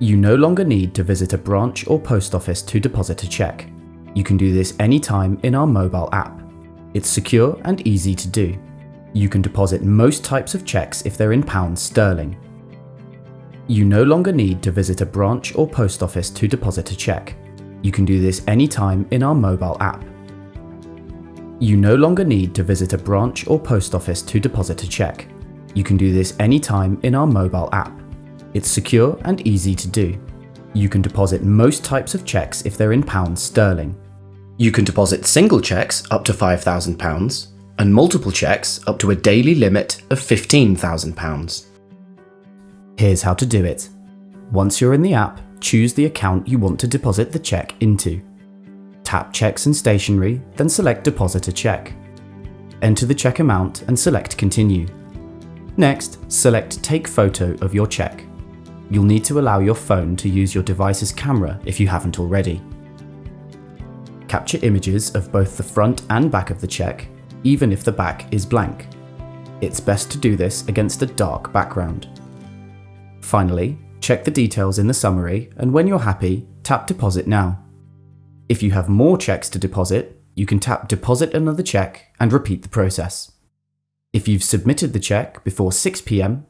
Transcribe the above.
You no longer need to visit a branch or post office to deposit a cheque. You can do this anytime in our mobile app. It's secure and easy to do. You can deposit most types of cheques if they're in pounds sterling. You no longer need to visit a branch or post office to deposit a cheque. You can do this anytime in our mobile app. You no longer need to visit a branch or post office to deposit a cheque. You can do this anytime in our mobile app. It's secure and easy to do. You can deposit most types of cheques if they're in pounds sterling. You can deposit single cheques up to £5,000 and multiple cheques up to a daily limit of £15,000. Here's how to do it. Once you're in the app, choose the account you want to deposit the cheque into. Tap Cheques and Stationery, then select Deposit a Cheque. Enter the cheque amount and select Continue. Next, select Take Photo of your cheque. You'll need to allow your phone to use your device's camera if you haven't already. Capture images of both the front and back of the cheque, even if the back is blank. It's best to do this against a dark background. Finally, check the details in the summary, and when you're happy, tap Deposit Now. If you have more cheques to deposit, you can tap Deposit Another Cheque and repeat the process. If you've submitted the cheque before 6 p.m,